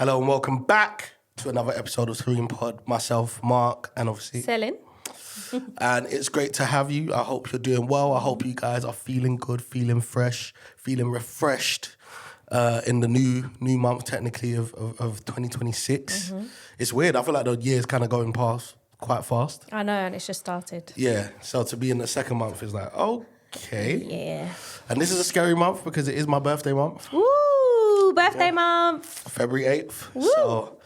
Hello and welcome back to another episode of Serene Pod. Myself, Mark, and obviously Selin. And it's great to have you. I hope you're doing well. I hope you guys are feeling good, feeling fresh, feeling refreshed in the new month, technically, of 2026. It's weird. I feel like the year's kind of going past quite fast. I know, and it's just started. Yeah, so to be in the second month is like, okay. Yeah. And this is a scary month because it is my birthday month. Woo! Birthday month. February 8th. Woo. So,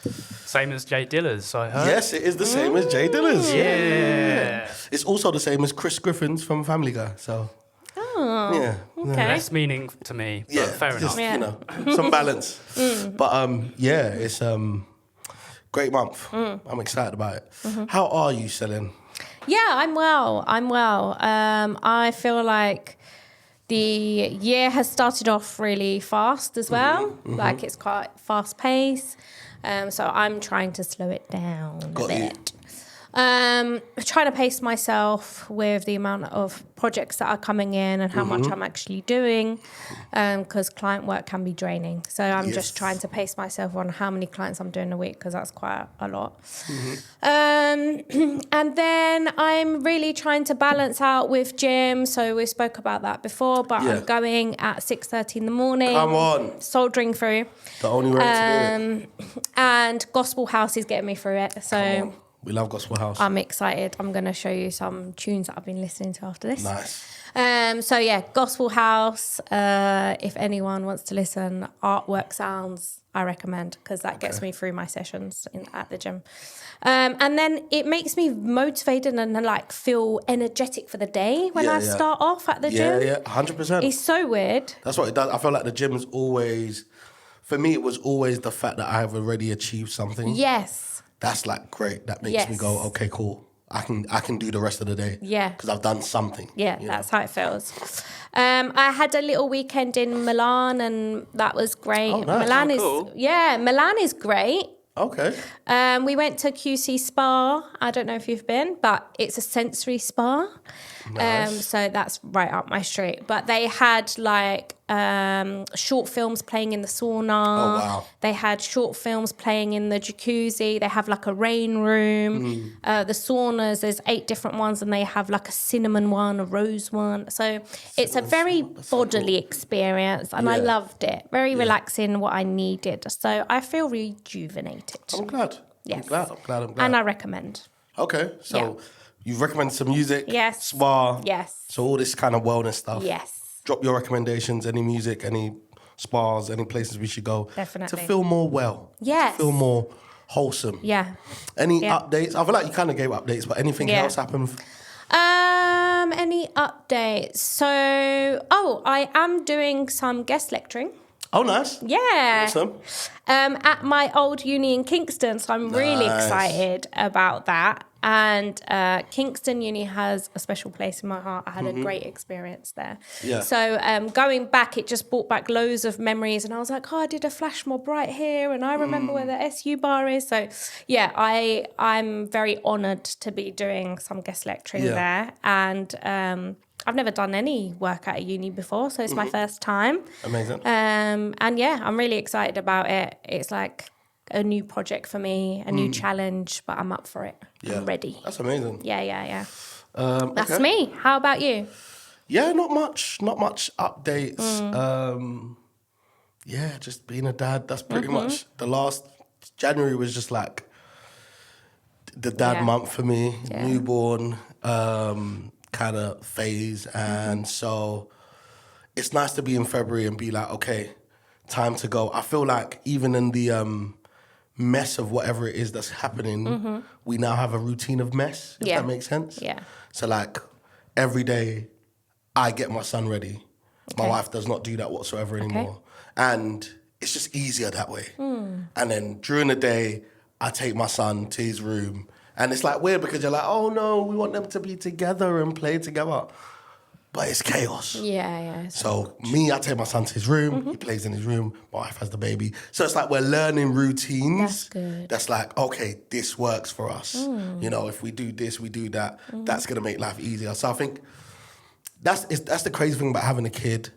Same as Jay Diller's, I heard. yes, it is the same as Jay Diller's. Yeah. It's also the same as Chris Griffin's from Family Guy. So, Oh. yeah. Okay. Less meaning to me, but Yeah, fair just, enough. you know, some balance. But yeah, it's great month. I'm excited about it. How are you, Selin? Yeah, I'm well. I feel like the year has started off really fast as well. Like it's quite fast paced. So I'm trying to slow it down Got a you. bit. Trying to pace myself with the amount of projects that are coming in and how much I'm actually doing, because client work can be draining. So I'm Yes. just trying to pace myself on how many clients I'm doing a week, because that's quite a lot. And then I'm really trying to balance out with gym. So we spoke about that before, but Yeah. I'm going at 6:30 in the morning. Come on. Soldering through. The only way to do it. And Gospel House is getting me through it. Come So on. We love Gospel House. I'm excited. I'm going to show you some tunes that I've been listening to after this. Nice. So yeah, Gospel House. If anyone wants to listen, artwork sounds, I recommend, because that gets me through my sessions at the gym. And then it makes me motivated and like feel energetic for the day when I start off at the Yeah, gym. yeah, 100%. It's so weird. That's what it does. I feel like the gym is always, for me, it was always the fact that I have already achieved something. Yes. That's like great. That makes me go, okay, cool. I can do the rest of the day. Yeah. Because I've done something. Yeah, you that's how it feels. I had a little weekend in Milan, and that was great. Oh, nice. Milan cool. Milan is great. know? Okay. We went to QC Spa. I don't know if you've been, but it's a sensory spa. Nice. So that's right up my street. But they had like short films playing in the sauna. Oh, wow. They had short films playing in the jacuzzi. They have like a rain room. The saunas, there's 8 different ones, and they have like a cinnamon one, a rose one. So it's a very bodily experience, and I Yeah. loved it. Very relaxing, what I needed. So I feel rejuvenated. I'm glad. Yes. I'm glad. And I recommend. Okay, so Yeah. you've recommended some music, Yes. spa, Yes. so all this kind of wellness stuff. Yes. Drop your recommendations, any music, any spas, any places we should go Definitely. to feel more well. Yes. To feel more wholesome. Yeah. Any Yeah. updates? I feel like you kind of gave updates, but anything Yeah. else happen? Any updates? So, I am doing some guest lecturing. Oh, nice. Yeah. Awesome. At my old uni in Kingston, so I'm really Nice. excited about that. And Kingston Uni has a special place in my heart. I had a great experience there. Yeah. So going back, it just brought back loads of memories. And I was like, I did a flash mob right here. And I remember where the SU bar is. So, yeah, I'm very honoured to be doing some guest lecturing Yeah. there. And I've never done any work at a uni before. So it's my first time. Amazing. And yeah, I'm really excited about it. It's like a new project for me, a new challenge, but I'm up for it. Yeah. I'm ready. That's amazing. Yeah. That's okay. me. How about you? Yeah, not much updates. Yeah, just being a dad. That's pretty much the last January was just like the dad Yeah. month for me, Yeah. newborn kind of phase, and so it's nice to be in February and be like, okay, time to go. I feel like even in the mess of whatever it is that's happening, we now have a routine of mess. If Yeah. that makes sense. Yeah. So like every day, I get my son ready. My Okay. wife does not do that whatsoever anymore. And it's just easier that way. And then during the day, I take my son to his room. And it's like weird because you're like, oh no, we want them to be together and play together. But it's chaos. Yeah. So I take my son to his room. He plays in his room. My wife has the baby. So it's like we're learning routines. That's good. That's like, okay, this works for us. You know, if we do this, we do that. That's going to make life easier. So I think that's the crazy thing about having a kid.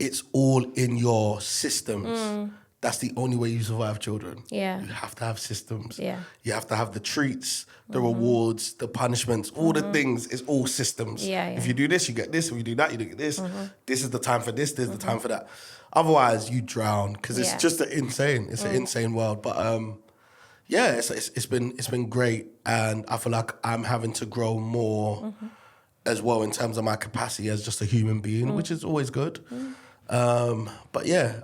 It's all in your systems that's the only way you survive children. Yeah. You have to have systems. Yeah. You have to have the treats, the rewards, the punishments, all the things. It's all systems. Yeah, If yeah. you do this, you get this. If you do that, you get this. This is the time for this. This is the time for that. Otherwise, you drown because it's Yeah. just insane. It's an insane world. But yeah, it's been great, and I feel like I'm having to grow more as well in terms of my capacity as just a human being, which is always good. But yeah,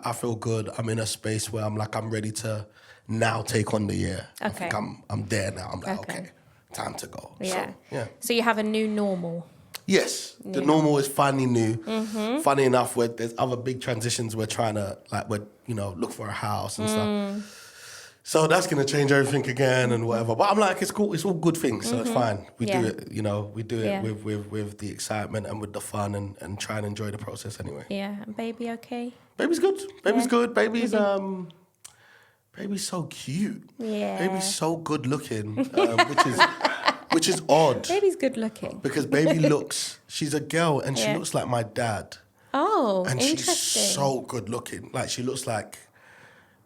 I feel good. I'm in a space where I'm ready to now take on the year. I Okay. think I'm there now. I'm like, Okay. okay, time to go. Yeah. So, yeah. So you have a new normal. Yes, the normal is finally new. Funny enough, there's other big transitions we're trying to look for a house and stuff. So that's gonna change everything again and whatever. But I'm like, it's cool. It's all good things, so it's fine. We do it. We do it with the excitement and with the fun and try and enjoy the process anyway. Yeah. And baby, okay. Baby's good. Baby's Yeah. good. Baby's so cute. Yeah. Baby's so good looking, which is odd Baby's good looking. because baby she's a girl and she Yeah. looks like my dad. Oh, And interesting. she's so good looking.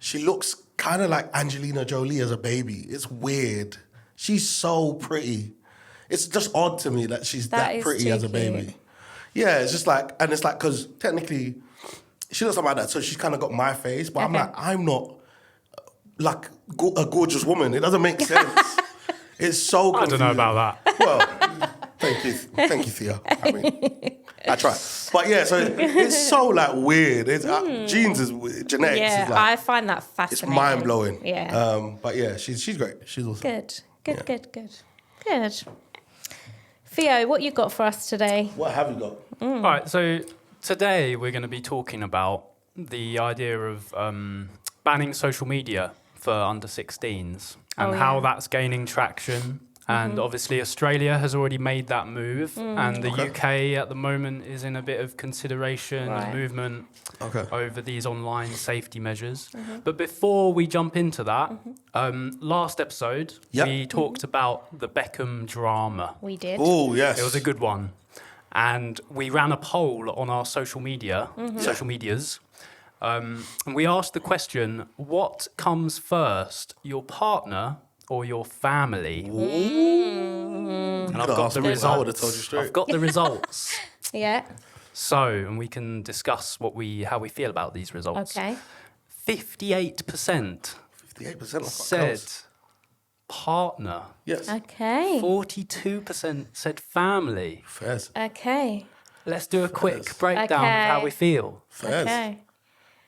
She looks kind of like Angelina Jolie as a baby. It's weird. She's so pretty. It's just odd to me that she's That that is pretty too as a baby. cute. Yeah, it's just because technically she looks like my dad, so she's kind of got my face, but Okay. I'm not like a gorgeous woman. It doesn't make sense. It's so I don't know about that. Well, thank you, Thea. I mean, I try, but yeah. So it's so weird. It's genes is genetics. Yeah, is I find that it's fascinating. mind blowing. Yeah. But yeah, she's great. She's awesome. Good. Good. Theo, what you got for us today? What have you got? All right, so today we're going to be talking about the idea of banning social media for under-16s and how that's gaining traction. And obviously Australia has already made that move, and the UK at the moment is in a bit of consideration Right. and movement Okay. over these online safety measures. But before we jump into that, last episode Yep. we talked about the Beckham drama. We did. Oh yes, It was a good one. And we ran a poll on our social medias. And we asked the question, what comes first, your partner or your family? And I've got the I results. would have told you straight. I've got the results. Yeah. So, and we can discuss how we feel about these results. Okay. 58% 58% said partner. yes. Okay. 42% said family. Fairs. Okay. Let's do a quick breakdown of how Okay. we feel. Fairs. Okay.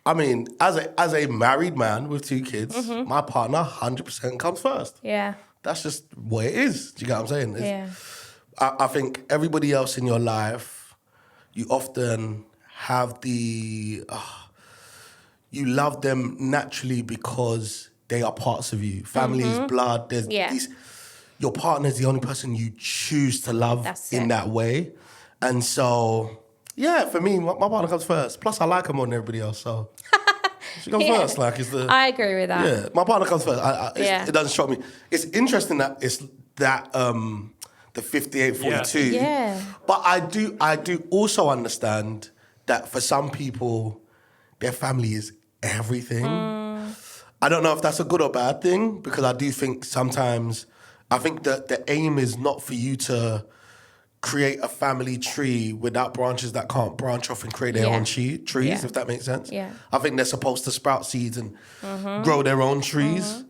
I mean, as a married man with 2 kids, my partner 100% comes first. Yeah. That's just what it is. Do you get what I'm saying? Yeah. I think everybody else in your life, you often have you love them naturally because they are parts of you. Family is blood. There's Yeah. your partner is the only person you choose to love That's in it. that way. And so, yeah, for me, my partner comes first. Plus, I like her more than everybody else, so she comes Yeah. first. It's the I agree with that. yeah, my partner comes first. Yeah. It doesn't shock me. It's interesting that it's that the 58-42. Yeah. But I do also understand that for some people, their family is everything. I don't know if that's a good or bad thing, because I do think sometimes, I think that the aim is not for you to create a family tree without branches that can't branch off and create their Yeah. own trees, Yeah. if that makes sense. Yeah. I think they're supposed to sprout seeds and grow their own trees.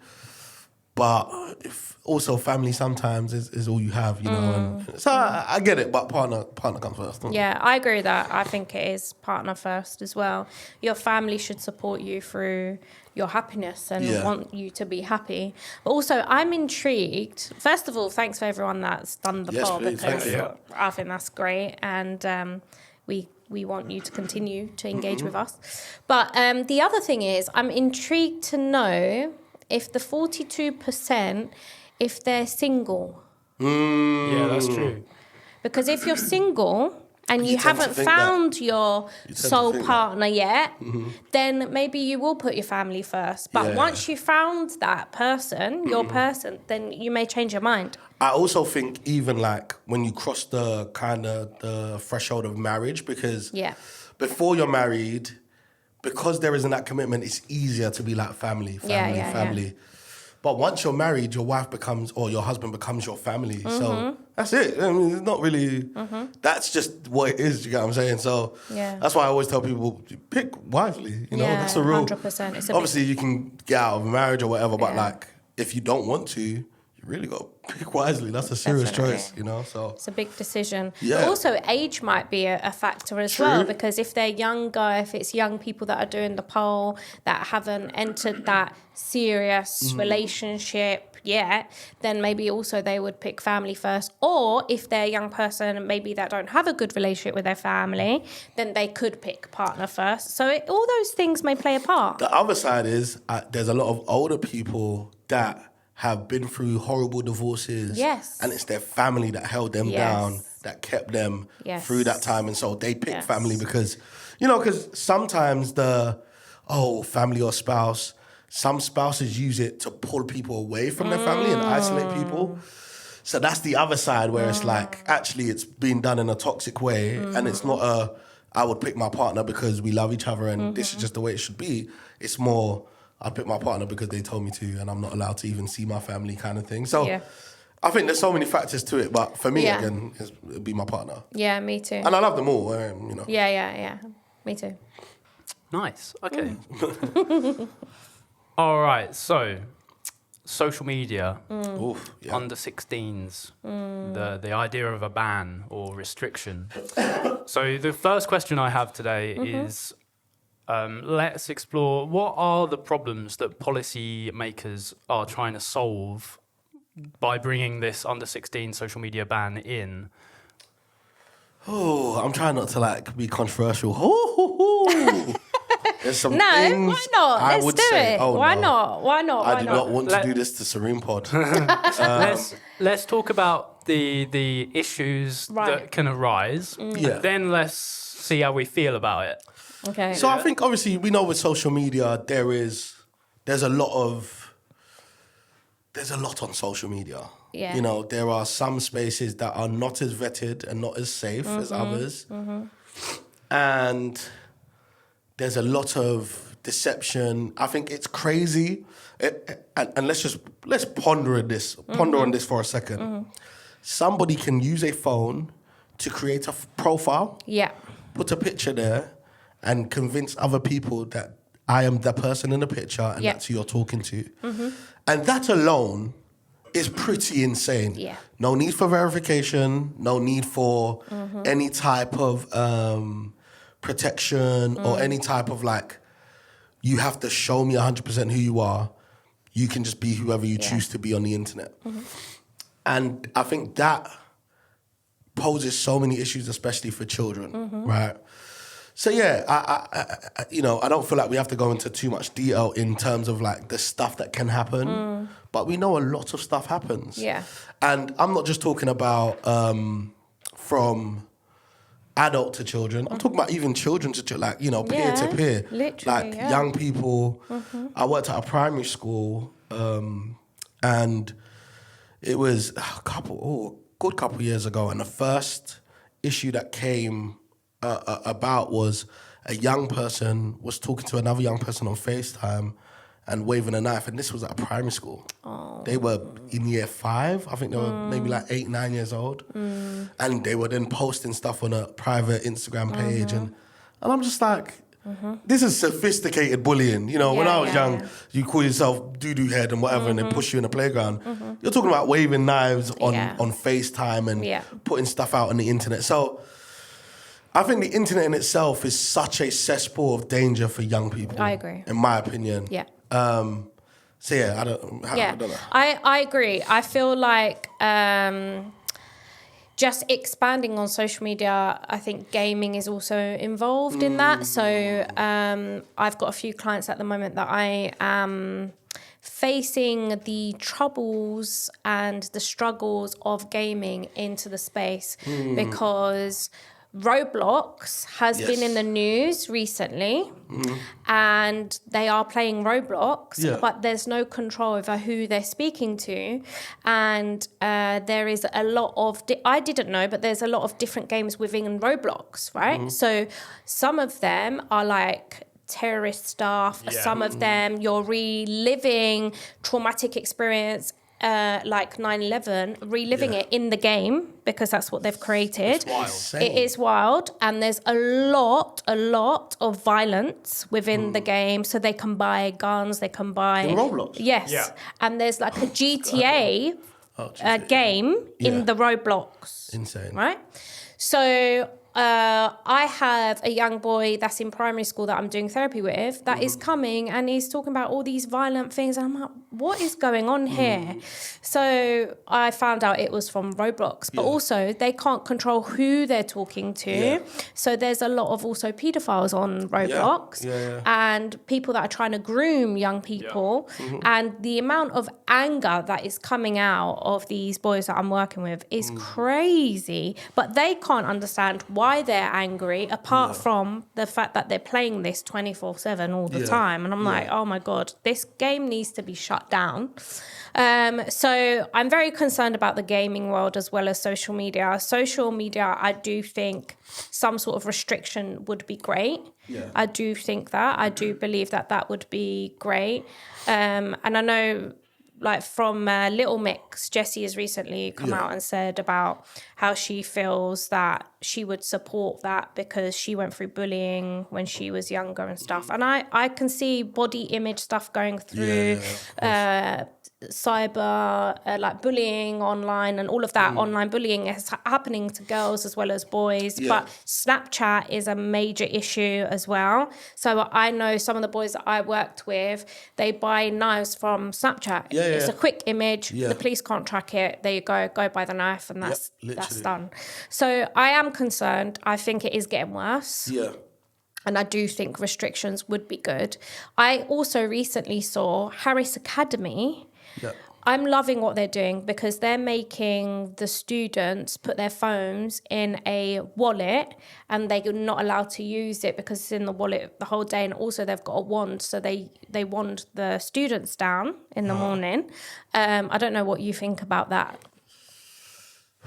But also family sometimes is all you have, you know. And so I get it, but partner comes first. Yeah, I agree with that. I think it is partner first as well. Your family should support you through your happiness and Yeah. want you to be happy. But also, I'm intrigued. First of all, thanks for everyone that's done the Yes, poll, please, thank because you. I think that's great. And we want you to continue to engage with us. But the other thing is, I'm intrigued to know if the 42%, if they're single. Yeah, that's true. Because if you're single and you tend to haven't think found your to soul think that. partner yet, then maybe you will put your family first. But Yeah. once you found that person, your person, then you may change your mind. I also think even when you cross the kind of the threshold of marriage, because Yeah. before you're married, because there isn't that commitment, it's easier to be like family. But once you're married, your wife becomes, or your husband becomes your family. So that's it. I mean, it's not really, that's just what it is, you get what I'm saying? So that's why I always tell people, pick wisely, you know, that's the rule. 100%. It's Obviously, you can get out of a marriage or whatever, but like, if you don't want to, you really got to pick wisely. That's a serious choice, you know, so. It's a big decision. Yeah. But also, age might be a factor as well, because if they're younger, if it's young people that are doing the poll that haven't entered that serious relationship yet, then maybe also they would pick family first. Or if they're a young person maybe that don't have a good relationship with their family, then they could pick partner first. So all those things may play a part. The other side is there's a lot of older people that have been through horrible divorces. Yes. And it's their family that held them down, that kept them through that time. And so they pick family because, you know, because sometimes family or spouse, some spouses use it to pull people away from their family and isolate people. So that's the other side where it's like, actually it's being done in a toxic way and it's not I would pick my partner because we love each other and this is just the way it should be. It's more, I pick my partner because they told me to and I'm not allowed to even see my family kind of thing. So I think there's so many factors to it, but for me, again, it'd be my partner. Yeah, me too. And I love them all, you know. Yeah. Me too. Nice. Okay. All right. So, social media, under-16s, the idea of a ban or restriction. So the first question I have today is, let's explore what are the problems that policy makers are trying to solve by bringing this under-16 social media ban in. Oh, I'm trying not to be controversial. There's some things why not? I Let's would do say. it. Oh, Why no. not? Why not? I do not want to do this to Serene Pod. Let's talk about the issues that can arise. Yeah. Then let's see how we feel about it. Okay. So I think obviously we know with social media there's a lot on social media. Yeah. You know, there are some spaces that are not as vetted and not as safe as others. And there's a lot of deception. I think it's crazy. And let's ponder on this for a second. Somebody can use a phone to create a profile. Yeah. Put a picture there and convince other people that I am the person in the picture and that's who you're talking to. And that alone is pretty insane. Yeah. No need for verification, no need for any type of protection or any type of you have to show me 100% who you are. You can just be whoever you choose to be on the internet. And I think that poses so many issues, especially for children, right? So I don't feel like we have to go into too much detail in terms of the stuff that can happen, but we know a lot of stuff happens. Yeah. And I'm not just talking about from adult to children. I'm talking about even children to peer to peer. Literally, young people. I worked at a primary school, and it was a good couple years ago, and the first issue that came about was a young person was talking to another young person on FaceTime and waving a knife, and this was at a primary school. Oh. They were in year 5. I think they were maybe 8, 9 years old. And they were then posting stuff on a private Instagram page. And I'm just this is sophisticated bullying. You know, when I was young, you call yourself doo-doo head and whatever, and they push you in the playground. You're talking about waving knives on FaceTime and putting stuff out on the internet. So I think the internet in itself is such a cesspool of danger for young people. I agree. In my opinion. Yeah. I don't know. I agree. I feel like just expanding on social media, I think gaming is also involved in that. So I've got a few clients at the moment that I am facing the troubles and the struggles of gaming into the space because Roblox has been in the news recently and they are playing Roblox, but there's no control over who they're speaking to. And there is a lot of, I didn't know, but there's a lot of different games within Roblox, right? So some of them are terrorist stuff. Yeah. Some of them, you're reliving traumatic experience like 9/11, reliving it in the game because that's what they've created. It is wild, and there's a lot of violence within the game. So they can buy guns, they can buy In Roblox? Yes, Yeah. and there's like a GTA game in the Roblox. Insane. Right? So I have a young boy that's in primary school that I'm doing therapy with that is coming and he's talking about all these violent things. And I'm like, what is going on here? So I found out it was from Roblox, but also they can't control who they're talking to. Yeah. So there's a lot of also pedophiles on Roblox and people that are trying to groom young people. And the amount of anger that is coming out of these boys that I'm working with is crazy, but they can't understand why they're angry apart from the fact that they're playing this 24/7 all the time. And I'm like, oh my God, this game needs to be shut down. So I'm very concerned about the gaming world as well as social media. Social media, I do think some sort of restriction would be great. I do think that. I do believe that that would be great. And I know, like from Little Mix, Jessie has recently come out and said about how she feels that she would support that because she went through bullying when she was younger and stuff. And I can see body image stuff going through, cyber, like bullying online and all of that. Online bullying is happening to girls as well as boys. But Snapchat is a major issue as well. So I know some of the boys that I worked with, they buy knives from Snapchat. It's a quick image. The police can't track it. There you go buy the knife, and that's done. So I am concerned. I think it is getting worse. And I do think restrictions would be good. I also recently saw Harris Academy. I'm loving what they're doing because they're making the students put their phones in a wallet and they're not allowed to use it because it's in the wallet the whole day. And also they've got a wand, so they wand the students down in the morning. I don't know what you think about that.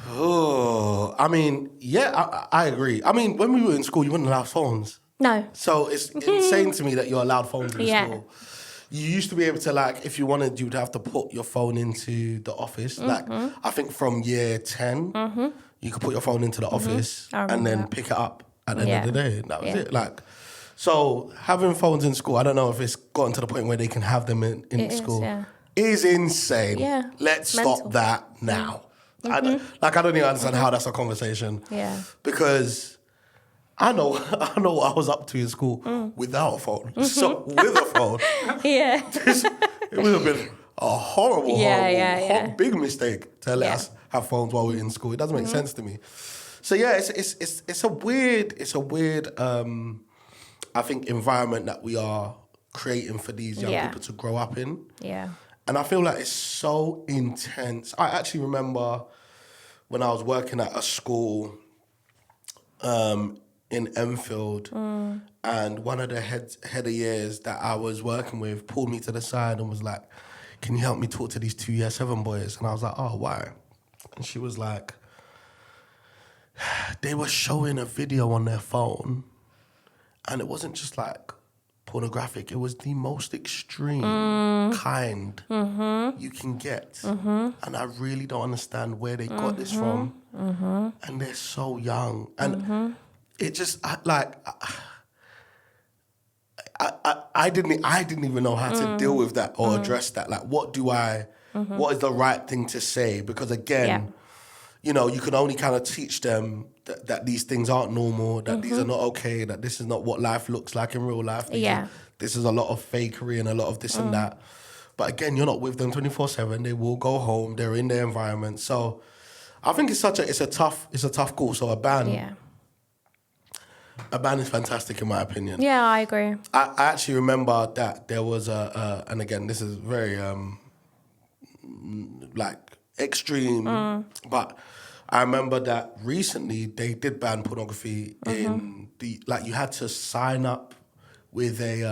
Oh, I mean, I agree. I mean, when we were in school, you wouldn't allow phones. No. So it's insane to me that you're allowed phones in school. You used to be able to, like, if you wanted, you would have to put your phone into the office. Like, I think from year 10, you could put your phone into the office and then pick it up at the end of the day. That was it. Like, so having phones in school, I don't know if it's gotten to the point where they can have them in school. Is insane. Let's stop that now. I don't even understand how that's a conversation. Because I know what I was up to in school without a phone. So with a phone, it would have been a horrible, big mistake to let us have phones while we were in school. It doesn't make sense to me. So it's a weird I think environment that we are creating for these young people to grow up in. And I feel like it's so intense. I actually remember when I was working at a school in Enfield, and one of the head of years that I was working with pulled me to the side and was like, can you help me talk to these 2 year 7 boys? And I was like, oh, why? And she was like, they were showing a video on their phone and it wasn't just like pornographic, it was the most extreme kind you can get. And I really don't understand where they got this from. And they're so young. And it just, I didn't even know how to deal with that or address that. Like, what is the right thing to say? Because again, you know, you can only kind of teach them that these things aren't normal, that these are not okay, that this is not what life looks like in real life. This is a lot of fakery and a lot of this and that. But again, you're not with them 24/7. They will go home. They're in their environment. So I think it's a tough call. So a ban is fantastic in my opinion. Yeah, I agree. I actually remember that there was and again, this is very like extreme, but I remember that recently they did ban pornography in you had to sign up with a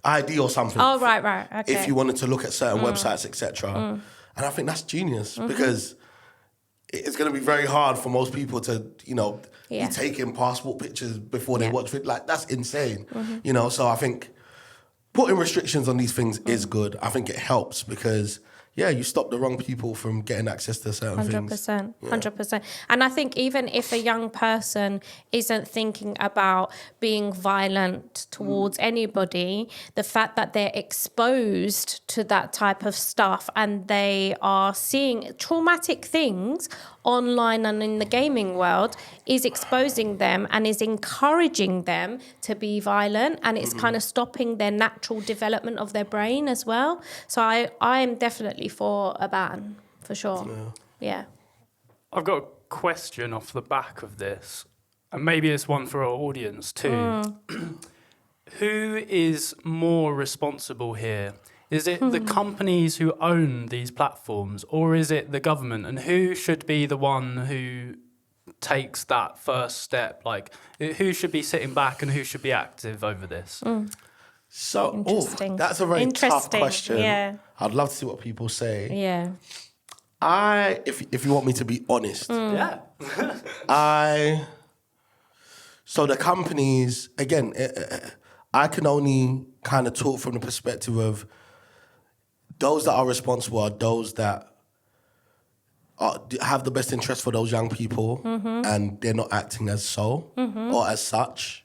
ID or something. Oh, right, okay. If you wanted to look at certain websites, etc. And I think that's genius because it's going to be very hard for most people to, Yeah. be taking passport pictures before they Yeah. watch it. Like, that's insane, So I think putting restrictions on these things is good. I think it helps because, you stop the wrong people from getting access to certain things. 100%, 100%. And I think even if a young person isn't thinking about being violent towards anybody, the fact that they're exposed to that type of stuff and they are seeing traumatic things online and in the gaming world is exposing them and is encouraging them to be violent, and it's kind of stopping their natural development of their brain as well. So I am definitely for a ban, for sure. Yeah. I've got a question off the back of this, and maybe it's one for our audience too. Who is more responsible here? Is it the companies who own these platforms, or is it the government? And who should be the one who takes that first step? Like, who should be sitting back and who should be active over this? So, Interesting. that's a very tough Interesting, question. yeah. I'd love to see what people say. Yeah. If you want me to be honest, Yeah. so the companies, again, I can only kind of talk from the perspective of those that are responsible are those that have the best interest for those young people, and they're not acting as so or as such.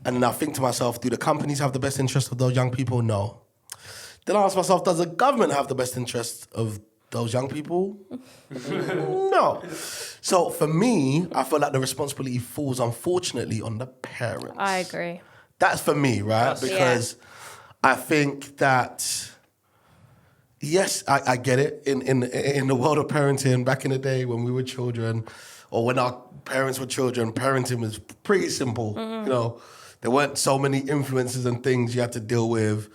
And then I think to myself, do the companies have the best interest of those young people? No. Then I ask myself, does the government have the best interest of those young people? No. So for me, I feel like the responsibility falls, unfortunately, on the parents. I agree. That's for me, right? Yes. Because I think that, yes, I get it. In the world of parenting, back in the day when we were children, or when our parents were children, parenting was pretty simple. There weren't so many influences and things you had to deal with.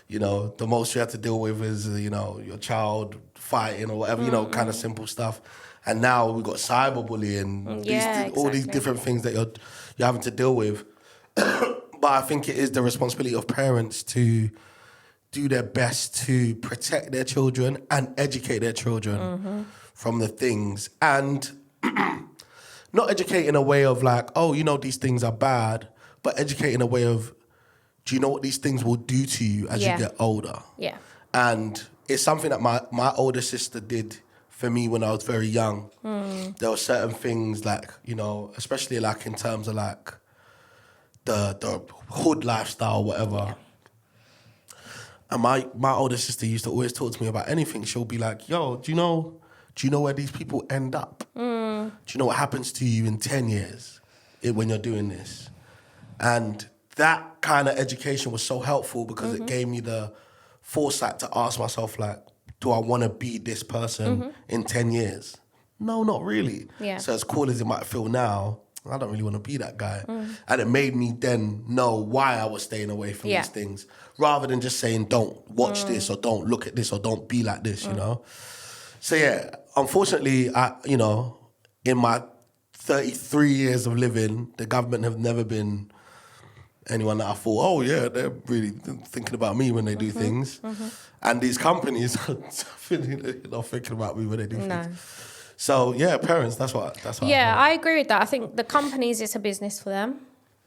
The most you had to deal with is, your child fighting or whatever, kind of simple stuff. And now we've got cyberbullying, all these exactly. different things that you're having to deal with. But I think it is the responsibility of parents to do their best to protect their children and educate their children from the things. And not educate in a way of like, oh, these things are bad, but educate in a way of, do you know what these things will do to you as you get older? Yeah. And it's something that my older sister did for me when I was very young. There were certain things like, especially like in terms of like the hood lifestyle or whatever. Yeah. And my older sister used to always talk to me about anything. She'll be like, yo, do you know where these people end up? Do you know what happens to you in 10 years when you're doing this? And that kind of education was so helpful because it gave me the foresight to ask myself, like, do I want to be this person in 10 years? No, not really. Yeah. So as cool as it might feel now, I don't really want to be that guy. And it made me then know why I was staying away from these things, rather than just saying, don't watch this or don't look at this or don't be like this, So yeah, unfortunately, in my 33 years of living, the government have never been anyone that I thought, oh yeah, they're really thinking about me when they do things. And these companies are not thinking about me when they do things. So yeah, parents, that's what I agree with that. I think the companies, it's a business for them.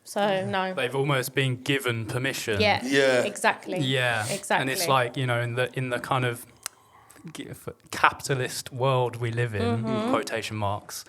So no. They've almost been given permission. Yeah. Yeah. Exactly. Yeah. Exactly. And it's like, in the kind of capitalist world we live in, quotation marks,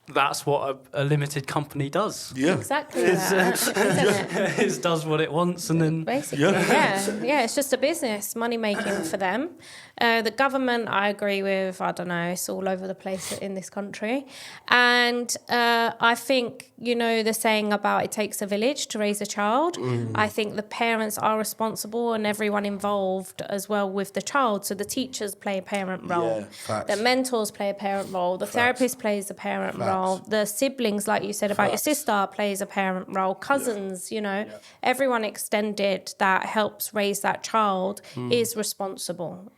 that's what a limited company does. Yeah. Exactly that, isn't it? It does what it wants, and then Basically, yeah, it's just a business, money making for them. The government, I agree with. I don't know, it's all over the place in this country, and I think the saying about it takes a village to raise a child. I think the parents are responsible, and everyone involved as well with the child. So the teachers play a parent role, facts. the mentors play a parent role, the therapist plays a parent role, the siblings, like you said about your sister, plays a parent role, cousins, everyone extended that helps raise that child is responsible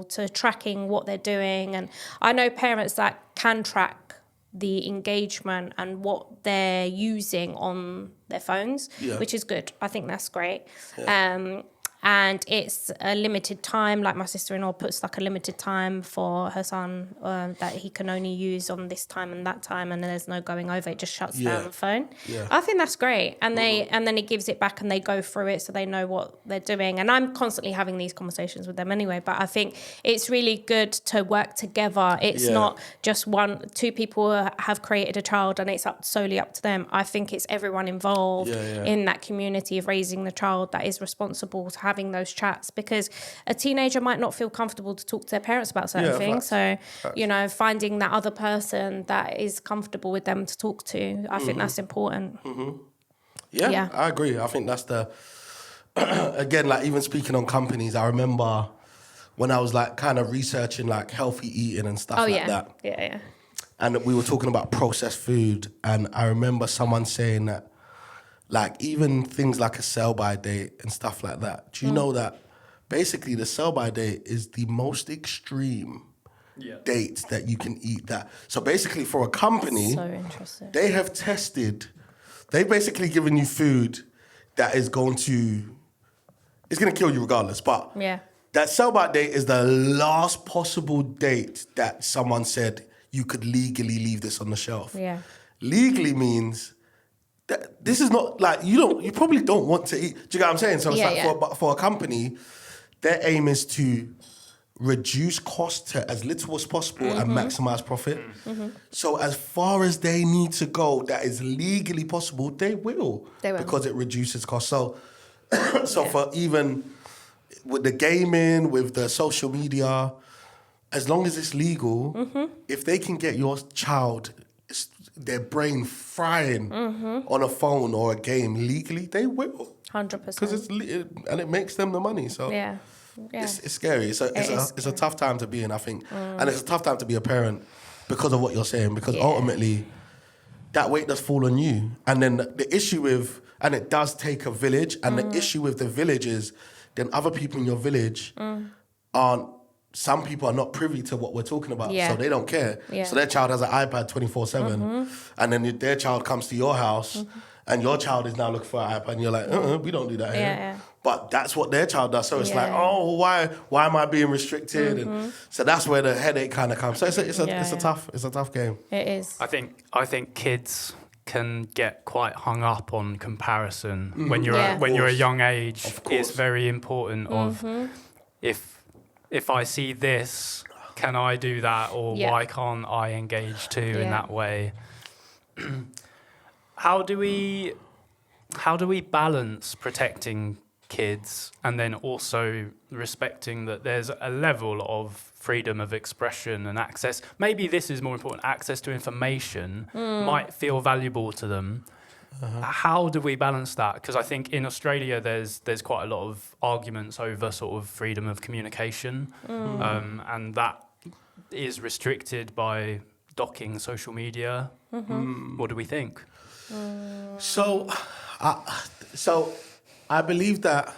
to tracking what they're doing. And I know parents that can track the engagement and what they're using on their phones, which is good. I think that's great. and it's a limited time. Like my sister-in-law puts like a limited time for her son that he can only use on this time and that time, and then there's no going over. It just shuts down the phone. Yeah. I think that's great, and then it gives it back, and they go through it so they know what they're doing. And I'm constantly having these conversations with them anyway. But I think it's really good to work together. It's not just two people have created a child and it's solely up to them. I think it's everyone involved in that community of raising the child that is responsible to having those chats, because a teenager might not feel comfortable to talk to their parents about certain things. So, finding that other person that is comfortable with them to talk to, I think that's important. Yeah, I agree. I think that's again, like even speaking on companies, I remember when I was like kind of researching like healthy eating and stuff that. Yeah. And we were talking about processed food, and I remember someone saying that like even things like a sell-by date and stuff like that. Do you know that basically the sell-by date is the most extreme date that you can eat that? So basically for a company, so interesting. They've basically given you food that is going to kill you regardless. But that sell-by date is the last possible date that someone said you could legally leave this on the shelf. Yeah. Legally means that this is not like you probably don't want to eat. Do you get what I'm saying? So it's for a company, their aim is to reduce cost to as little as possible and maximize profit. So as far as they need to go, that is legally possible, they will. Because it reduces cost. So for even with the gaming, with the social media, as long as it's legal, if they can get your child, their brain frying on a phone or a game legally, they will. 100%. Because and it makes them the money. So it's scary. It's a tough time to be in, I think. And it's a tough time to be a parent because of what you're saying. Because ultimately, that weight does fall on you. And then the issue with, and it does take a village, and the issue with the village is then other people in your village some people are not privy to what we're talking about, so they don't care. So their child has an iPad 24/7, and then their child comes to your house, and your child is now looking for an iPad, and you're like, we don't do that here. But that's what their child does. So it's like, why am I being restricted? And so that's where the headache kind of comes. So it's a tough game. It is. I think kids can get quite hung up on comparison when you're a young age. It's very important if I see this, can I do that, or why can't I engage too in that way? How do we balance protecting kids and then also respecting that there's a level of freedom of expression and access? Maybe this is more important. Access to information might feel valuable to them. How do we balance that? Because I think in Australia there's quite a lot of arguments over sort of freedom of communication, and that is restricted by docking social media. What do we think? So I believe that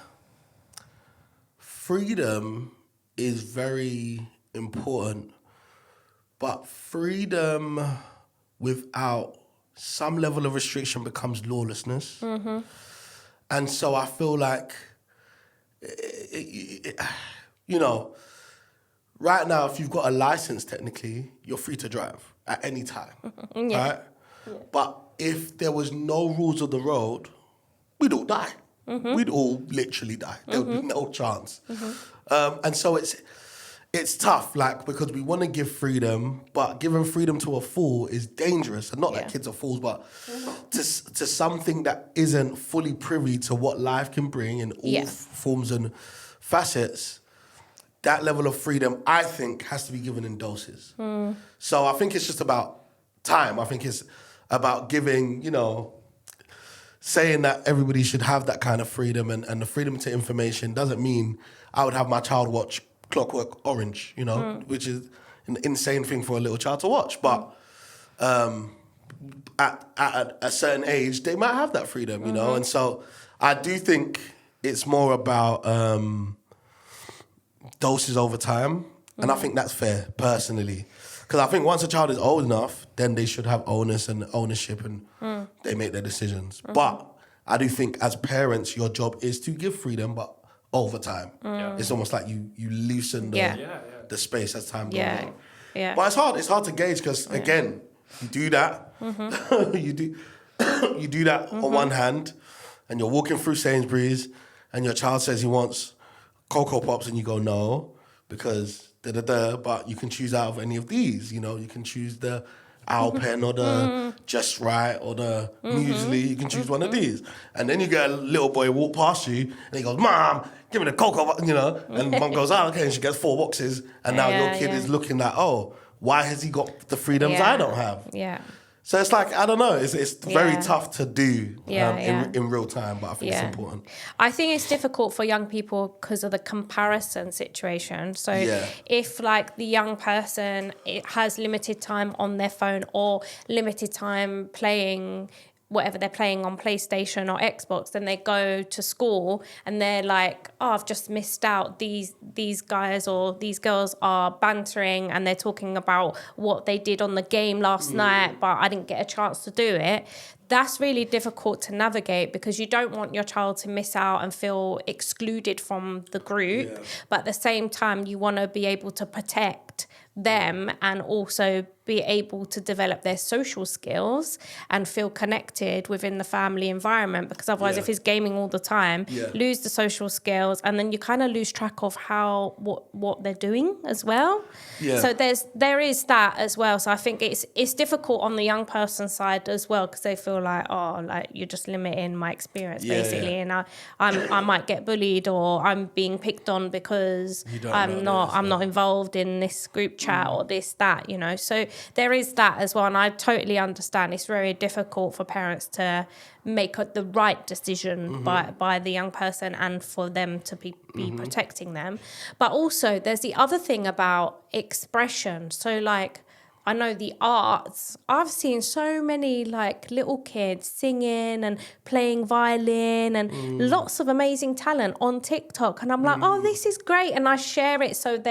freedom is very important, but freedom without some level of restriction becomes lawlessness. And so I feel like, right now, if you've got a license, technically, you're free to drive at any time, right? But if there was no rules of the road, we'd all die. We'd all literally die. There would be no chance. And so it's tough, like, because we want to give freedom, but giving freedom to a fool is dangerous. And not that kids are fools, but to something that isn't fully privy to what life can bring in all forms and facets, that level of freedom, I think, has to be given in doses. So I think it's just about time. I think it's about giving, saying that everybody should have that kind of freedom, and the freedom to information doesn't mean I would have my child watch Clockwork Orange, which is an insane thing for a little child to watch. But at a certain age, they might have that freedom, And so I do think it's more about doses over time. And I think that's fair, personally. Because I think once a child is old enough, then they should have onus and ownership, and they make their decisions. But I do think as parents, your job is to give freedom, but over time. It's almost like you loosen the space as time goes on. Yeah. But it's hard to gauge because again, you do that, you do that on one hand, and you're walking through Sainsbury's, and your child says he wants Cocoa Pops, and you go no, because but you can choose out of any of these. You know, you can choose the Alpen or the Just Right or the Muesli. You can choose one of these, and then you get a little boy walk past you, and he goes, "Mom, give me the Cocoa," you know, and mum goes, "Oh, okay," and she gets 4 boxes, and now your kid is looking at, "Oh, why has he got the freedoms I don't have?" Yeah. So it's like, I don't know, it's very tough to do in real time, but I think it's important. I think it's difficult for young people because of the comparison situation. So if like the young person has limited time on their phone or limited time playing whatever they're playing on PlayStation or Xbox, then they go to school and they're like, oh, I've just missed out. These guys or these girls are bantering and they're talking about what they did on the game last night, but I didn't get a chance to do it. That's really difficult to navigate because you don't want your child to miss out and feel excluded from the group. But at the same time, you want to be able to protect them and also be able to develop their social skills and feel connected within the family environment, because otherwise if he's gaming all the time, lose the social skills, and then you kind of lose track of what they're doing as well. So there is that as well. So I think it's difficult on the young person side as well, because they feel like, oh, like you're just limiting my experience basically, and I might get bullied or I'm being picked on because I'm not involved in this group chat or this, that, you know. So there is that as well, and I totally understand it's very difficult for parents to make the right decision by the young person and for them to be protecting them. But also there's the other thing about expression. So like, I know the arts, I've seen so many like little kids singing and playing violin and lots of amazing talent on TikTok. And I'm like, oh, this is great. And I share it so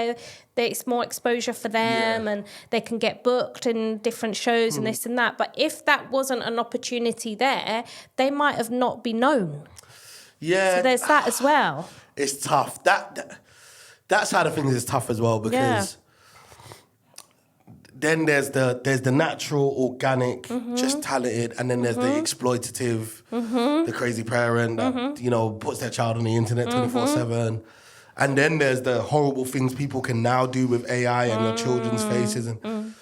it's more exposure for them and they can get booked in different shows and this and that. But if that wasn't an opportunity there, they might have not been known. Yeah. So there's that as well. It's tough. That side of things is tough as well, because then there's the natural, organic, just talented, and then there's the exploitative, the crazy parent that, you know, puts their child on the internet 24/7. And then there's the horrible things people can now do with AI and your children's faces. And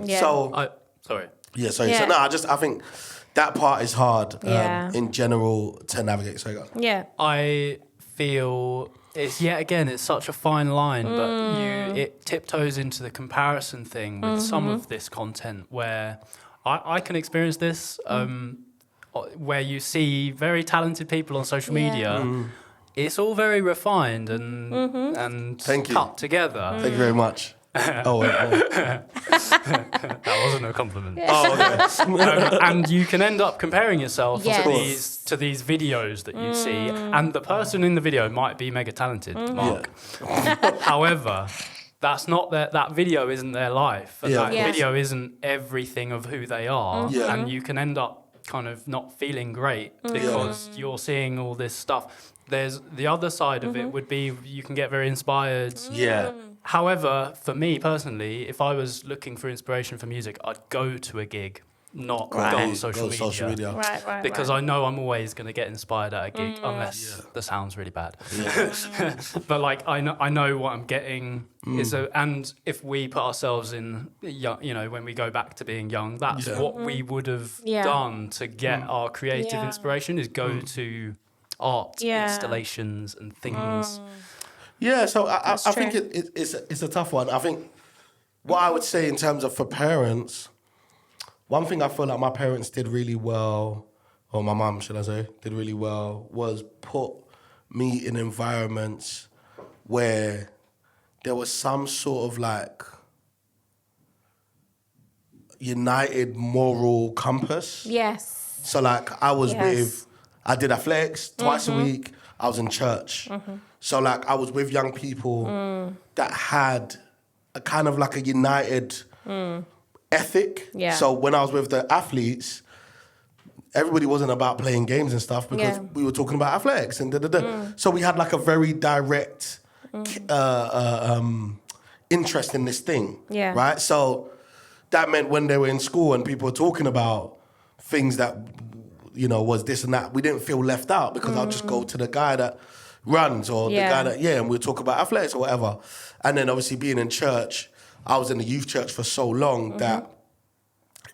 So, sorry. Yeah, sorry. Yeah. So no, I think that part is hard in general to navigate. So go. Yeah. I feel it's such a fine line, but it tiptoes into the comparison thing with some of this content where I can experience this, where you see very talented people on social media. It's all very refined and cut together. Thank you very much. Oh, wait. That wasn't a compliment. Oh, okay. And you can end up comparing yourself to these videos that you see, and the person in the video might be mega talented, Mark. However, that's not that video isn't their life, and that video isn't everything of who they are, and you can end up kind of not feeling great because you're seeing all this stuff. There's the other side of it would be you can get very inspired. Yeah. However, for me personally, if I was looking for inspiration for music, I'd go to a gig, not go on social media. Right. Because I know I'm always going to get inspired at a gig, unless the sound's really bad. Yeah. But like I know what I'm getting. And if we put ourselves in, you know, when we go back to being young, that's what we would have done to get our creative inspiration, is go to art installations and things. Yeah, so I think it's a tough one. I think what I would say in terms of for parents, one thing I feel like my parents did really well, or my mum, should I say, did really well, was put me in environments where there was some sort of like united moral compass. Yes. So like I did athletics twice a week. I was in church. So like I was with young people that had a kind of like a united ethic. Yeah. So when I was with the athletes, everybody wasn't about playing games and stuff because we were talking about athletics and So we had like a very direct interest in this thing, right? So that meant when they were in school and people were talking about things that, you know, was this and that, we didn't feel left out because I'll just go to the guy that runs or the guy that, and we'll talk about athletics or whatever. And then obviously being in church, I was in the youth church for so long that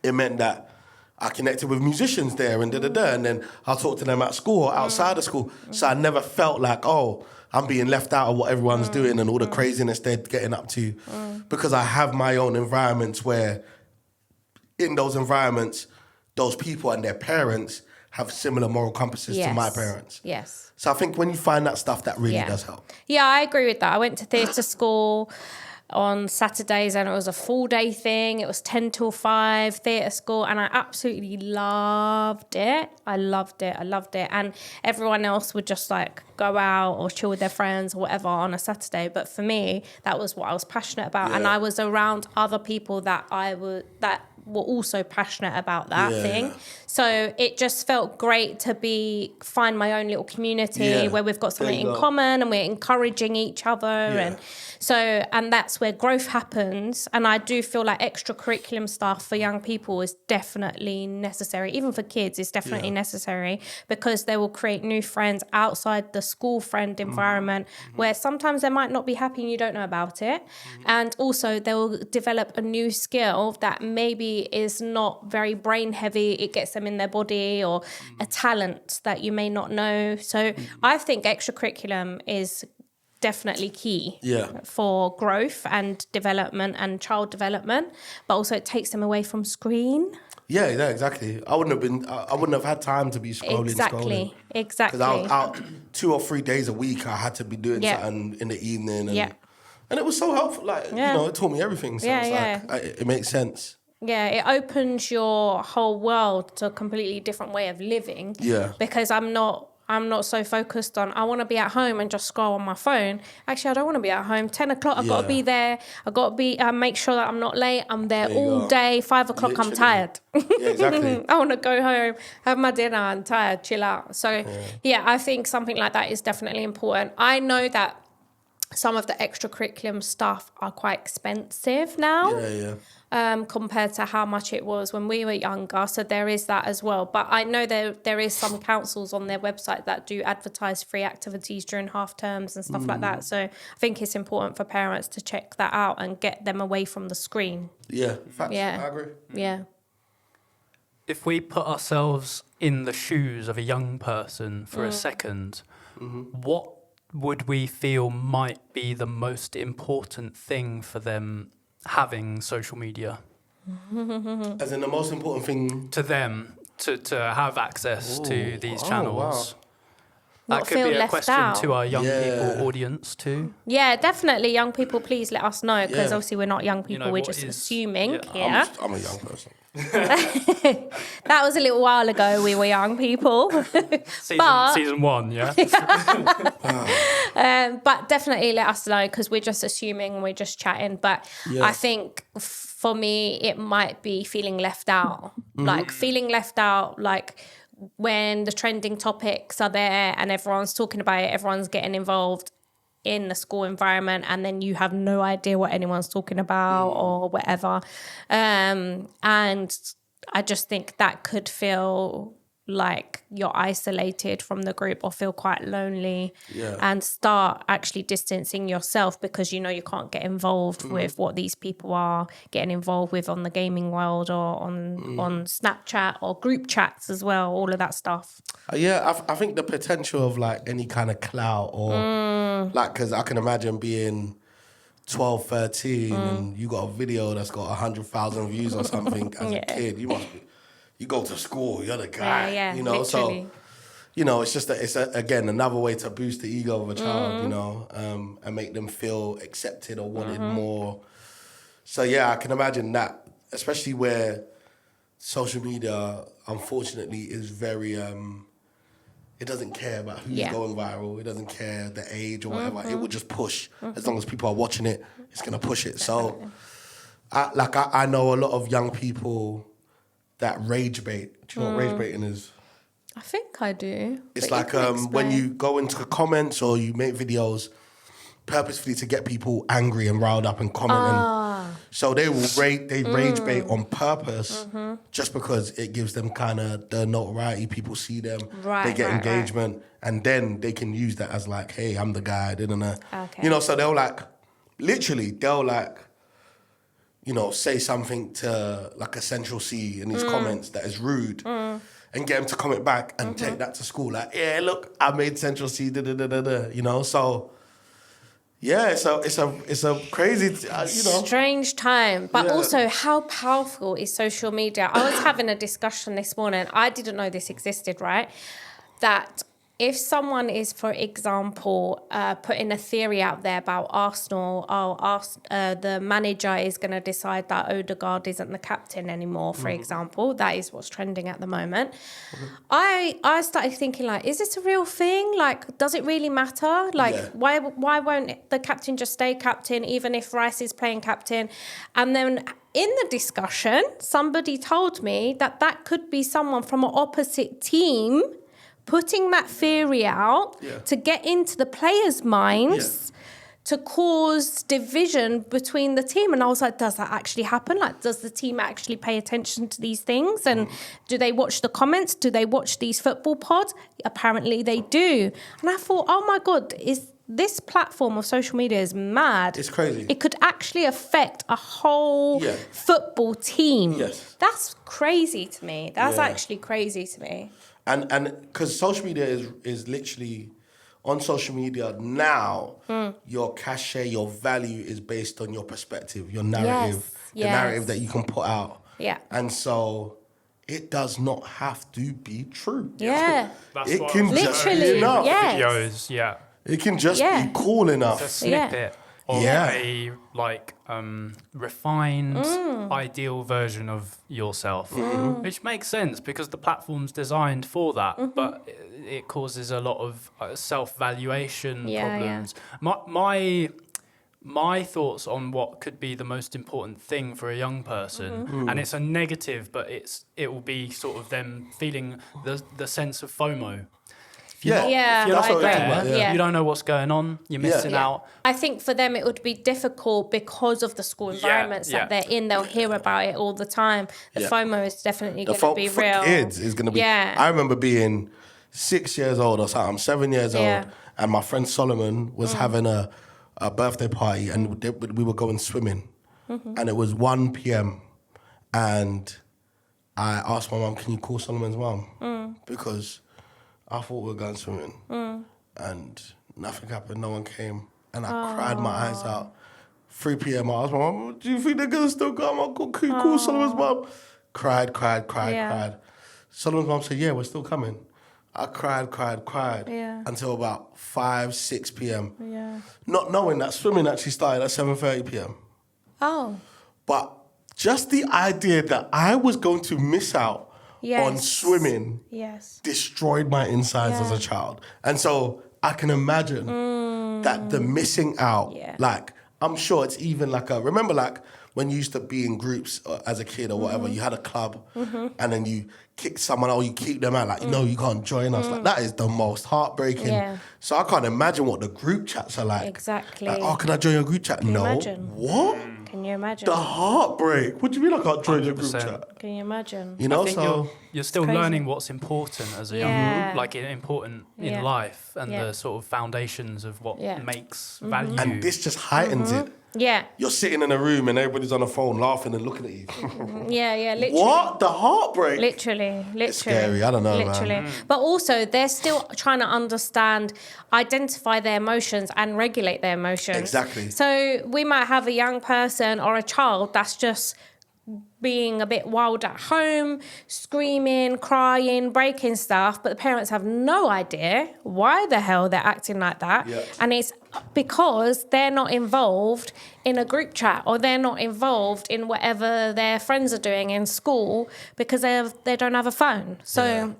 it meant that I connected with musicians there and and then I'll talk to them at school or outside of school. So I never felt like, oh, I'm being left out of what everyone's doing and all the craziness they're getting up to. Because I have my own environments where in those environments, those people and their parents have similar moral compasses to my parents. Yes. So I think when you find that stuff, that really does help. Yeah, I agree with that. I went to theatre school on Saturdays and it was a full day thing. It was 10 till 5 theatre school and I absolutely loved it. I loved it. And everyone else would just like go out or chill with their friends or whatever on a Saturday. But for me, that was what I was passionate about. And I was around other people that were also passionate about that thing. So it just felt great to find my own little community where we've got something in common and we're encouraging each other. And that's where growth happens. And I do feel like extracurriculum stuff for young people is definitely necessary. Even for kids, it's definitely necessary because they will create new friends outside the school friend environment where sometimes they might not be happy and you don't know about it. And also they will develop a new skill that maybe is not very brain heavy. It gets them in their body or a talent that you may not know. So I think extracurriculum is definitely key for growth and development and child development, but also it takes them away from screen. Yeah, exactly. I wouldn't have had time to be scrolling. Exactly. Because I was out 2 or 3 days a week. I had to be doing something in the evening, and it was so helpful. Like you know, it taught me everything. So it makes sense. Yeah, it opens your whole world to a completely different way of living. Yeah, because I'm not so focused on, I want to be at home and just scroll on my phone. Actually, I don't want to be at home. 10 o'clock, I've got to be there. I've got to be, make sure that I'm not late. I'm there all day. 5 o'clock, literally. I'm tired. Yeah, exactly. I want to go home, have my dinner, I'm tired, chill out. So, I think something like that is definitely important. I know that some of the extracurriculum stuff are quite expensive now. Compared to how much it was when we were younger. So there is that as well. But I know there is some councils on their website that do advertise free activities during half terms and stuff like that. So I think it's important for parents to check that out and get them away from the screen. Yeah, facts. I agree. Yeah. If we put ourselves in the shoes of a young person for a second, what would we feel might be the most important thing for them having social media? As in the most important thing to them to have access to these channels. Wow. That could be a question to our young people audience too. Yeah, definitely. Young people, please let us know because obviously we're not young people. We're just assuming. Yeah. I'm a young person. That was a little while ago. We were young people. Season 1, yeah. But definitely let us know because we're just assuming, we're just chatting. But I think for me, it might be feeling left out. Like feeling left out, like when the trending topics are there and everyone's talking about it, everyone's getting involved in the school environment, and then you have no idea what anyone's talking about or whatever. And I just think that could feel like you're isolated from the group or feel quite lonely and start actually distancing yourself because you know you can't get involved with what these people are getting involved with on the gaming world or on Snapchat or group chats as well, all of that stuff. I think the potential of like any kind of clout or like, because I can imagine being 12, 13 and you got a video that's got 100,000 views or something as a kid, you go to school, you're the guy, you know, literally. So, you know, it's just, again, another way to boost the ego of a child, you know, and make them feel accepted or wanted more. So, I can imagine that, especially where social media, unfortunately, is very, it doesn't care about who's going viral. It doesn't care the age or whatever. It will just push. As long as people are watching it, it's going to push it. So, I know a lot of young people that rage bait. Do you know what rage baiting is? I think I do. It's but you like can when explain. you go into the comments or you make videos purposefully to get people angry and riled up and commenting. So they will rage bait on purpose just because it gives them kind of the notoriety. People see them, they get engagement, and then they can use that as like, hey, I'm the guy. Okay. You know, so they'll like, literally, you know, say something to like a Central C in these comments that is rude. And get them to comment back and take that to school. Like, yeah, look, I made Central C, you know? So, yeah, it's a crazy, you know. Strange time. But Yeah. also, how powerful is social media? I was having a discussion this morning. I didn't know this existed, right? That if someone is, for example, putting a theory out there about Arsenal, the manager is going to decide that Odegaard isn't the captain anymore, for example. That is what's trending at the moment. I started thinking, like, is this a real thing? Like, does it really matter? Like, why won't the captain just stay captain, even if Rice is playing captain? And then in the discussion, somebody told me that could be someone from an opposite team putting that theory out to get into the players' minds to cause division between the team. And I was like, does that actually happen? Like, does the team actually pay attention to these things? And do they watch the comments? Do they watch these football pods? Apparently they do. And I thought, oh my God, this platform of social media is mad. It's crazy. It could actually affect a whole football team. Yes. That's crazy to me. That's actually crazy to me. And because social media is literally, on social media now, your cachet, your value is based on your perspective, your narrative, the narrative that you can put out. Yeah. And so it does not have to be true. Yeah. That's It what can I was just Literally, be enough. yes. videos, It can just Yeah. be cool a enough. snippet of Yeah. a like refined ideal version of yourself, which makes sense because the platform's designed for that, but it causes a lot of self-valuation problems. My thoughts on what could be the most important thing for a young person, and it's a negative, but it will be sort of them feeling the sense of FOMO. Yeah, that's I what we're agree. talking about, Yeah. You don't know what's going on. You're missing out. I think for them it would be difficult because of the school environments that they're in. They'll hear about it all the time. The FOMO is definitely going to be for real. kids is going to be. Yeah. I remember being 6 years old or something, 7 years old, and my friend Solomon was having a birthday party, and we were going swimming, and it was 1 p.m. and I asked my mum, "Can you call Solomon's mum?" Because I thought we were going swimming, and nothing happened. No one came, and I cried my eyes out. 3 p.m. I asked my mum, "Do you think they're gonna still come? I'll call Solomon's mum." Cried. Solomon's mum said, "Yeah, we're still coming." I cried until about 5, 6 p.m. Yeah. Not knowing that swimming actually started at 7:30 p.m. Oh. But just the idea that I was going to miss out on swimming destroyed my insides as a child. And so I can imagine that the missing out, like, I'm sure it's even like remember like when you used to be in groups as a kid or whatever, you had a club and then you kick someone or you keep them out, like, no, you can't join us. Like, that is the most heartbreaking. Yeah. So I can't imagine what the group chats are like. Exactly. Like, oh, can I join your group chat? you No. imagine? What? Can you imagine? The heartbreak. What do you mean I can't join your group 100%. chat? Can you imagine? You know, I think so you're still crazy. learning what's important as a Yeah. young, like important in life, and the sort of foundations of what makes value. and this just heightens it. Yeah. You're sitting in a room and everybody's on the phone laughing and looking at you. Yeah, literally. What? The heartbreak? Literally. It's scary. I don't know, Literally. man. But also, they're still trying to understand, identify their emotions and regulate their emotions. Exactly. So we might have a young person or a child that's just being a bit wild at home, screaming, crying, breaking stuff, but the parents have no idea why the hell they're acting like that. Yeah. And it's because they're not involved in a group chat or they're not involved in whatever their friends are doing in school because they don't have a phone. So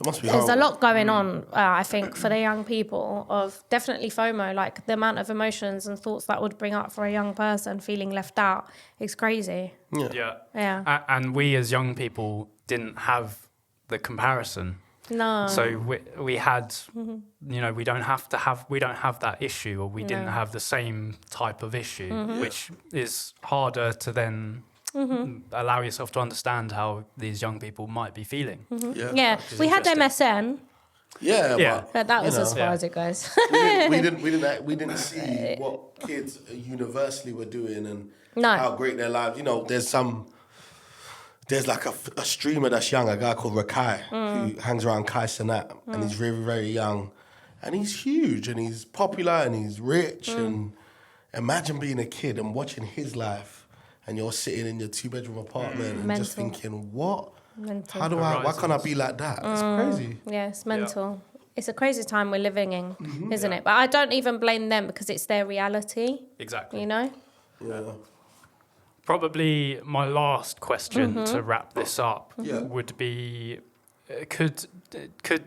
It must be There's a horrible. lot going on, I think, for the young people of definitely FOMO, like the amount of emotions and thoughts that would bring up for a young person feeling left out. It's crazy. Yeah. Yeah. And we as young people didn't have the comparison. No. So we had, you know, we don't have that issue, or we didn't have the same type of issue, which is harder to then allow yourself to understand how these young people might be feeling. Yeah. We had MSN, Yeah. but that was you as know. far as it goes. We didn't see what kids universally were doing and No. how great their lives. You know, there's like a streamer that's young, a guy called Rakai, who hangs around Kai Cenat, and he's very, very young, and he's huge, and he's popular, and he's rich, and imagine being a kid and watching his life, and you're sitting in your 2-bedroom apartment and just Mental. thinking, what? Mental. Why can't I be like that? It's crazy. Yeah, it's mental. It's a crazy time we're living in, isn't it? But I don't even blame them because it's their reality, Exactly. you know? Yeah. Probably my last question to wrap this up Yeah. would be, could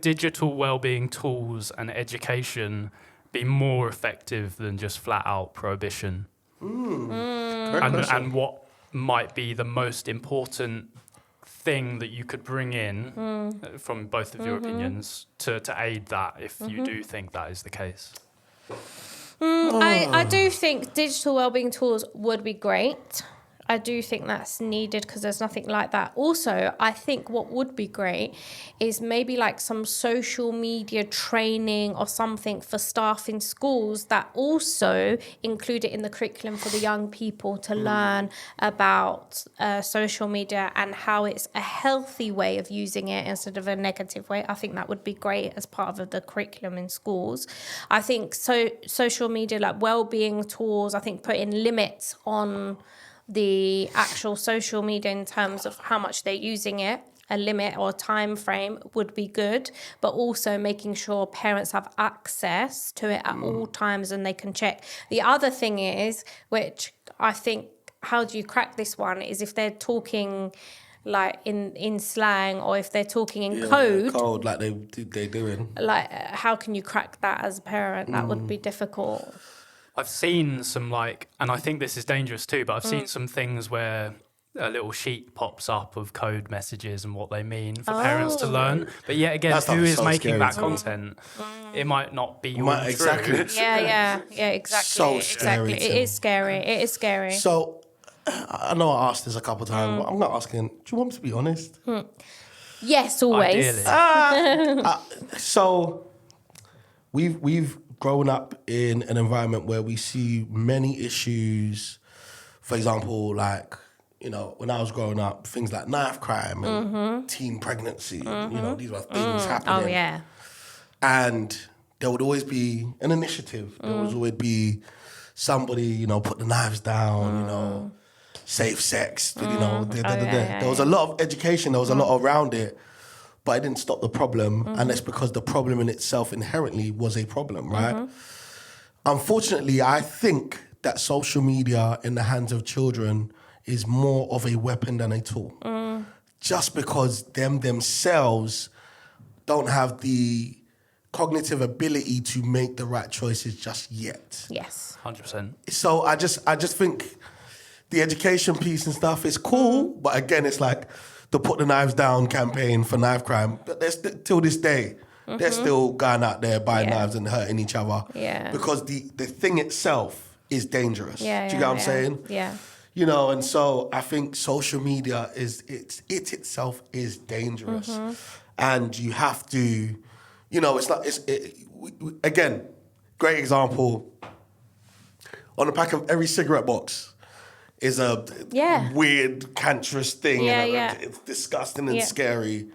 digital wellbeing tools and education be more effective than just flat out prohibition? And what might be the most important thing that you could bring in from both of your opinions to aid that, if you do think that is the case? I do think digital wellbeing tools would be great. I do think that's needed because there's nothing like that. Also, I think what would be great is maybe like some social media training or something for staff in schools that also include it in the curriculum for the young people to learn about social media and how it's a healthy way of using it instead of a negative way. I think that would be great as part of the curriculum in schools. I think social media, like wellbeing tools, I think putting limits on the actual social media in terms of how much they're using it, a limit or time frame would be good, but also making sure parents have access to it at all times and they can check. The other thing is, which I think, how do you crack this one, is if they're talking like in slang or if they're talking in code like they doing. like how can you crack that as a parent? That would be difficult. I've seen some and I think this is dangerous too, but I've seen some things where a little sheet pops up of code messages and what they mean for parents to learn. But yet again, That who stuff is is so making scary that to me. content? It might not be all Exactly. true. Yeah, exactly. So scary exactly. to It is scary. It is scary. So, I know I asked this a couple of times, but I'm not asking, do you want me to be honest? Yes, always. Ideally. So, we've grown up in an environment where we see many issues. For example, like, you know, when I was growing up, things like knife crime and teen pregnancy, you know, these were things happening. Oh, yeah. And there would always be an initiative. There would always be somebody, you know, put the knives down, you know, safe sex, you know. There was a lot of education, there was a lot around it, but it didn't stop the problem. And it's because the problem in itself inherently was a problem, right? Unfortunately, I think that social media in the hands of children is more of a weapon than a tool. Just because themselves don't have the cognitive ability to make the right choices just yet. Yes. 100%. So I just think the education piece and stuff is cool, but again, it's like the Put the Knives Down campaign for knife crime. But till this day, they're still going out there buying knives and hurting each other. Yeah. Because the thing itself is dangerous. Do you get what I'm saying? Yeah. You know, and so I think social media it itself is dangerous, and you have to, you know, again, great example. On the back of every cigarette box is a weird, cancerous thing. Yeah. It's disgusting and scary.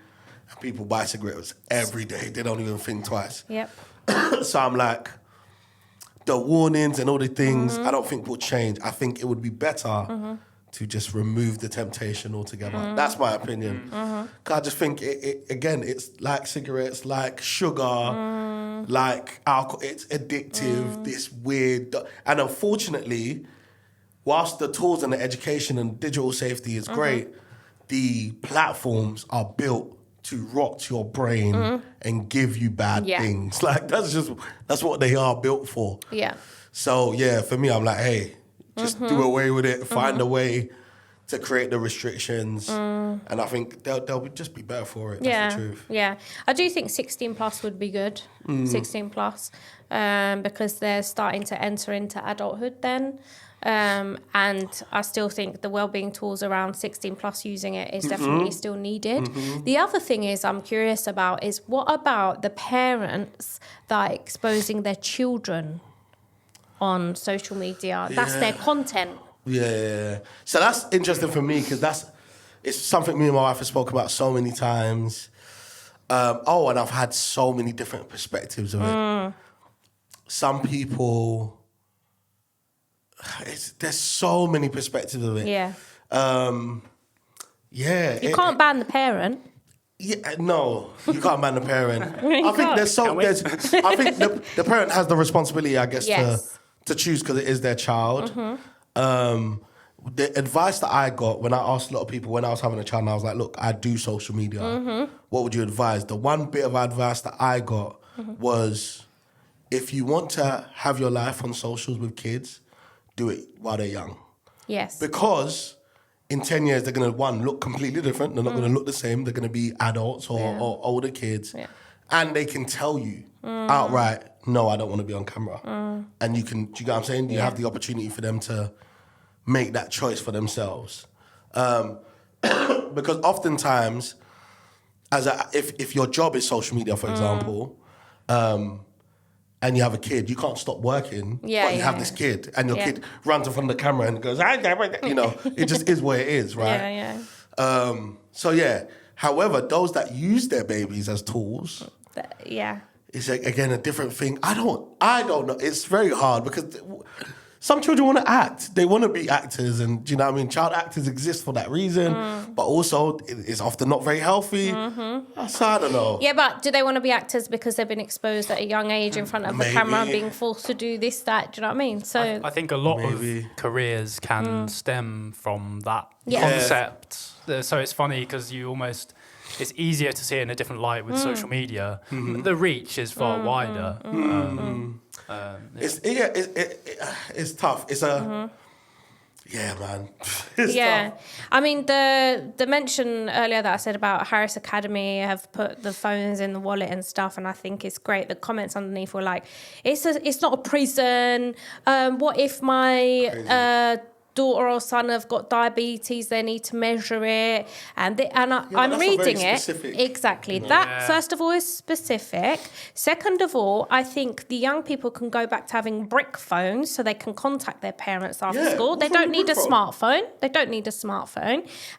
And people buy cigarettes every day. They don't even think twice. Yep. So I'm like, the warnings and all the things, I don't think will change. I think it would be better to just remove the temptation altogether. That's my opinion. 'Cause I just think, again, it's like cigarettes, like sugar, like alcohol. It's addictive, this weird... And unfortunately, whilst the tools and the education and digital safety is great, the platforms are built to rot your brain and give you bad Yeah. things. Like that's what they are built for. Yeah. So yeah, for me, I'm like, hey, just do away with it. Find a way to create the restrictions, and I think they'll just be better for it. That's the truth. Yeah. I do think 16 plus would be good. 16 plus, because they're starting to enter into adulthood then. And I still think the wellbeing tools around 16 plus using it is definitely still needed. The other thing is I'm curious about is what about the parents that are exposing their children on social media? That's their content. Yeah. So that's interesting for me because it's something me and my wife have spoken about so many times. And I've had so many different perspectives of it. Some people, there's so many perspectives of it. Yeah. You can't ban the parent. Yeah, no, you can't ban the parent. You I think can't. I think the parent has the responsibility, I guess, Yes. to choose because it is their child. The advice that I got when I asked a lot of people when I was having a child, and I was like, look, I do social media. What would you advise? The one bit of advice that I got was, if you want to have your life on socials with kids, do it while they're young. Yes. Because in 10 years, they're going to, look completely different. They're not going to look the same. They're going to be adults or older kids. Yeah. And they can tell you outright, no, I don't want to be on camera. And you can, do you get what I'm saying? You have the opportunity for them to make that choice for themselves. Because oftentimes, if your job is social media, for example, and you have a kid, you can't stop working, but you have this kid, and your kid runs in front of the camera and goes, it just is what it is, right? Yeah. However, those that use their babies as tools, it's again a different thing. I don't know. It's very hard because some children want to act. They want to be actors, and do you know what I mean? Child actors exist for that reason, but also it's often not very healthy. So I don't know. Yeah, but do they want to be actors because they've been exposed at a young age in front of the camera and being forced to do this, that? Do you know what I mean? So I think a lot of careers can stem from that concept. So it's funny because it's easier to see it in a different light with social media. The reach is far wider. It's tough. It's man. It's tough. I mean the mention earlier that I said about Harris Academy have put the phones in the wallet and stuff, and I think it's great. The comments underneath were like, it's not a prison. What if my daughter or son have got diabetes, they need to measure it, I'm reading it specific. exactly. That first of all is specific. Second of all, I think the young people can go back to having brick phones so they can contact their parents after school. They don't need a smartphone.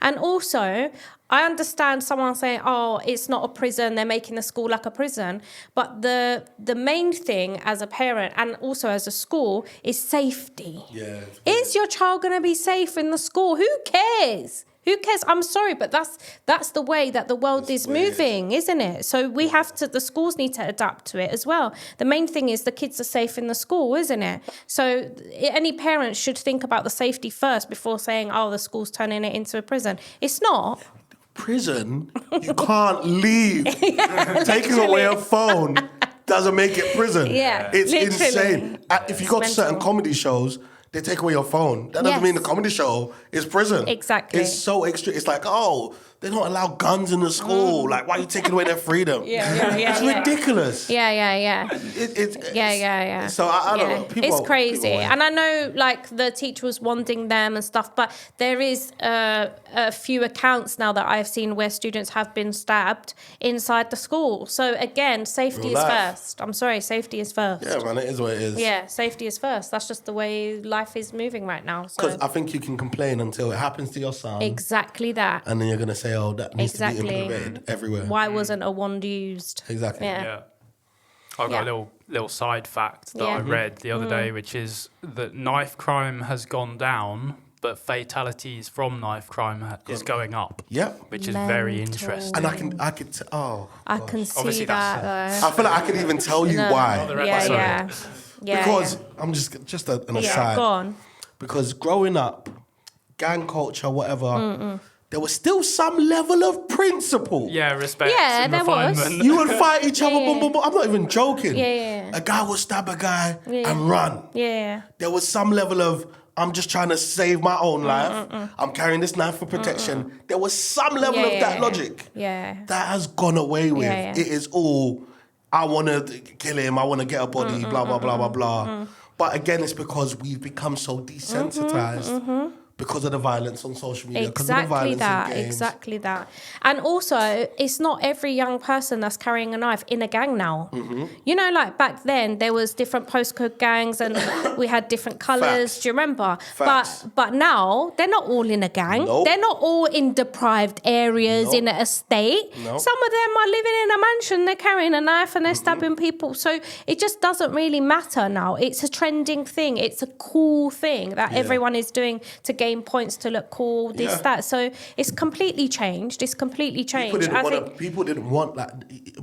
And also, I understand someone saying, oh, it's not a prison, they're making the school like a prison. But the main thing as a parent and also as a school is safety. Yeah. Is your child going to be safe in the school? Who cares? Who cares? I'm sorry, but that's the way that the world is moving, isn't it? So the schools need to adapt to it as well. The main thing is the kids are safe in the school, isn't it? So any parent should think about the safety first before saying, oh, the school's turning it into a prison. It's not. Prison, you can't leave. Taking away a phone doesn't make it prison. Yeah, it's literally. insane. If you go to certain comedy shows, they take away your phone. That doesn't mean the comedy show is prison. Exactly. It's so extreme. It's like, oh, they don't allow guns in the school. Like, why are you taking away their freedom? It's ridiculous. Yeah. So I don't know. People, it's crazy. And I know, like, the teacher was wanting them and stuff, but there is a few accounts now that I've seen where students have been stabbed inside the school. So, again, safety is first. I'm sorry, safety is first. Yeah, man, it is what it is. Yeah, safety is first. That's just the way life is moving right now. Because I think you can complain until it happens to your son. Exactly that. And then you're going to say, oh, that needs to be implemented everywhere. Why wasn't a wand used? Exactly. Yeah. I've got a little side fact that I read the other day, which is that knife crime has gone down, but fatalities from knife crime is going up. Yep. Which is very interesting. And I can see Obviously that though. I feel like I can even tell you why. Yeah. Because I'm just an aside. Go on. Because growing up, gang culture, whatever, there was still some level of principle. Yeah, respect Yeah, and there was. refinement. You would fight each other, boom, boom, boom. I'm not even joking. Yeah. A guy would stab a guy and run. Yeah. There was some level of, I'm just trying to save my own life. I'm carrying this knife for protection. There was some level of that logic. Yeah. That has gone away with. Yeah. It is all, I want to kill him, I want to get a body, blah, blah, blah, blah, blah. But again, it's because we've become so desensitized because of the violence on social media, because of the violence in games. Exactly that. And also, it's not every young person that's carrying a knife in a gang now. You know, like back then, there was different postcode gangs and we had different colours. Facts. Do you remember? Facts. But now, they're not all in a gang. Nope. They're not all in deprived areas in an estate. Nope. Some of them are living in a mansion, they're carrying a knife and they're stabbing people. So it just doesn't really matter now. It's a trending thing. It's a cool thing that everyone is doing to gain points to look cool, that. So it's completely changed. It's completely changed. People didn't want, like,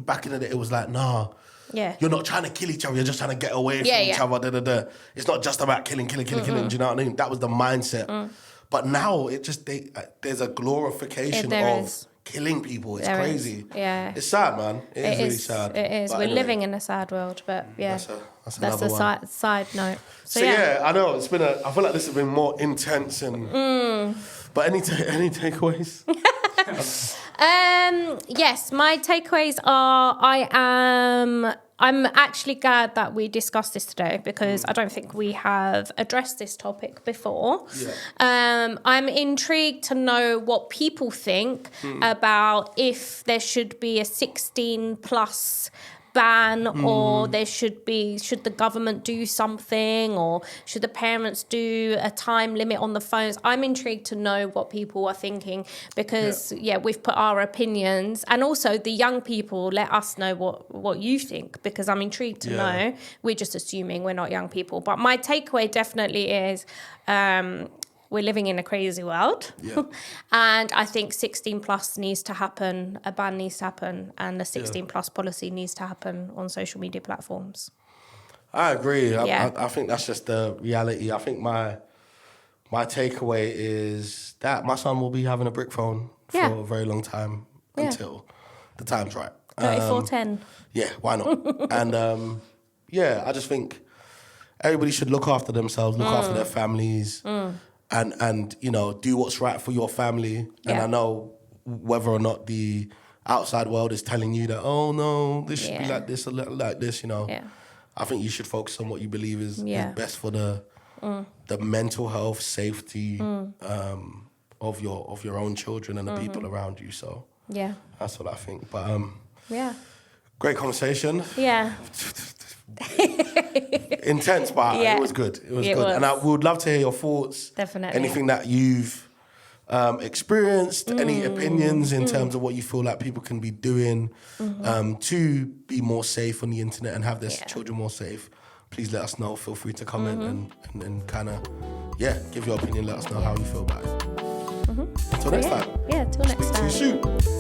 back in the day, it was like, nah, you're not trying to kill each other, you're just trying to get away from each other. It's not just about killing. Do you know what I mean? That was the mindset. But now it just, there's a glorification of killing people. It's crazy. Yeah. It's sad, man. It is really sad. It is. But We're anyway, living in a sad world, but that's that's another a one. side note. So yeah, I know, it's been I feel like this has been more intense and... But any takeaways? Yes, my takeaways are I'm actually glad that we discussed this today because I don't think we have addressed this topic before. Yeah. I'm intrigued to know what people think about if there should be a 16 plus ban or should the government do something or should the parents do a time limit on the phones. I'm intrigued to know what people are thinking because we've put our opinions and also the young people, let us know what you think because I'm intrigued to know. We're just assuming we're not young people, but my takeaway definitely is we're living in a crazy world. Yeah. And I think 16 plus needs to happen, a ban needs to happen, and a 16 plus policy needs to happen on social media platforms. I agree. I think that's just the reality. I think my takeaway is that my son will be having a brick phone for a very long time until the time's right. 3410. Yeah, why not? And I just think everybody should look after themselves, look after their families. And you know, do what's right for your family. And I know whether or not the outside world is telling you that, oh no, this should be like this, a little like this, you know. Yeah. I think you should focus on what you believe is best for the mental health, safety of your own children and the people around you. So that's what I think. But great conversation. Yeah. Intense, but it was good. It was good. And I would love to hear your thoughts. Definitely. Anything that you've experienced, any opinions in terms of what you feel like people can be doing to be more safe on the internet and have their children more safe. Please let us know. Feel free to comment and kind of, give your opinion. Let us know how you feel about it. Until next time. Yeah, till next time. See you soon.